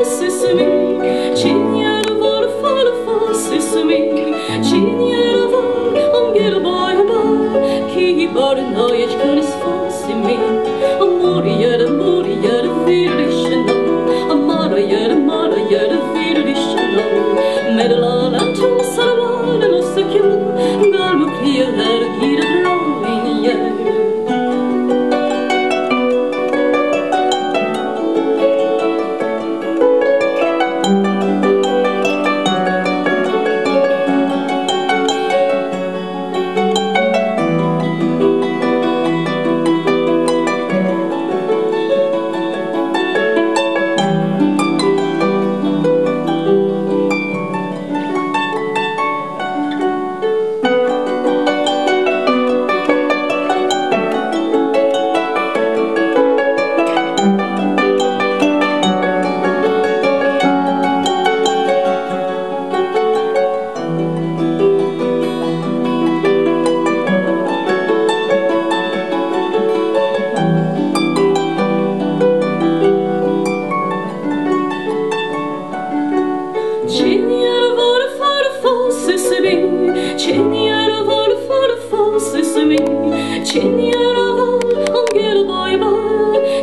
sesame. Chiniyara vol, fall, fall, sesame. Chiniyara vol, get a boy, keep on the noise, goodness, for me. Amore, yet, virishano. Amara, yet, virishano. Medal and two, Sarwan, and Osakim, Galmukia, Heat of Rowing, yeah. Chiniyara vol, fall, sesame. Chiniyara vol, get a boy,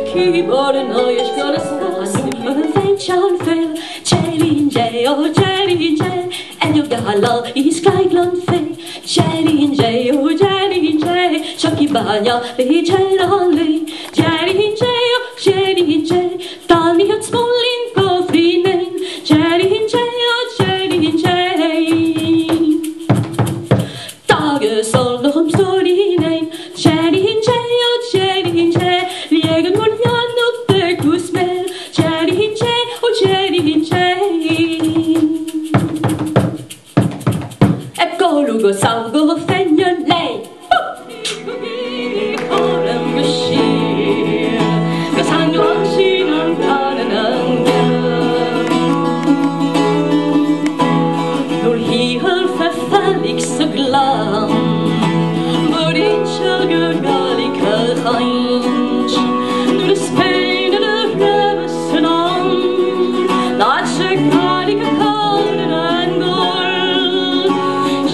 keep on the noise, gonna stop. Thank John Phil, Jelly J, oh Jelly J, and your gala is Skyglon Fay. Jelly J, oh Jelly J, Chucky Banya, the Jelly Jelly J, oh Jelly J, Danny and Smolin, go free name. Jelly J, oh Jelly J. Solom story name, Jelly J, oh Jelly J, Liegen Muliano, the goose smell, Jelly J, oh Jelly J. Epgolugo, Salgo, Fenyon Lane. Colum Bashir, Cassandra, she non Canan, nor he her Felix a glam. Nu de spelade rövelsen om, natsche kardiga karden en guld.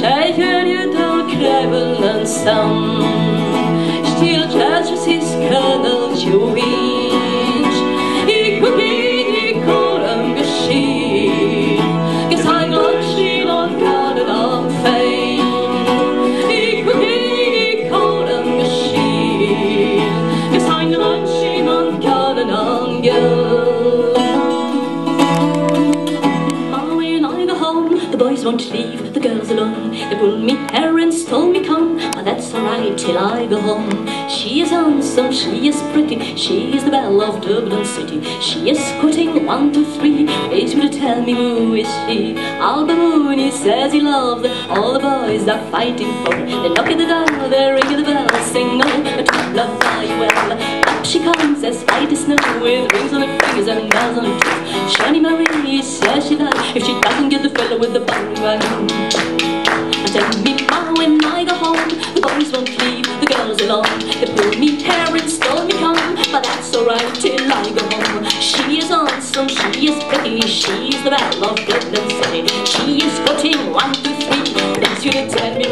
Tjejer utan krävelen sam, still judges his colonel Jewish. I cooking, I koren geschehen, gesang und schien und garden am Fame. Won't leave the girls alone. They pulled me hair and told me come, but that's alright till I go home. She is handsome, she is pretty, she is the belle of Dublin City. She is quoting 1, 2, 3, ways you to tell me who is she. Albamuni says he loves her, all the boys are fighting for her. They knock at the door, they ring the bell, sing no, a love fly well. Up she comes as white as snow, with rings on her fingers and bells on her toes. Shani Marie says she does, if she doesn't get the fellow with the bum right home. Tell me how when I go home, the boys won't leave the girls alone. They pull me hair and stole me comb, but that's alright till I go home. She is handsome, she is pretty, she's the belle of Dublin City. She is quoting 1, 2, 3, that's you to tell me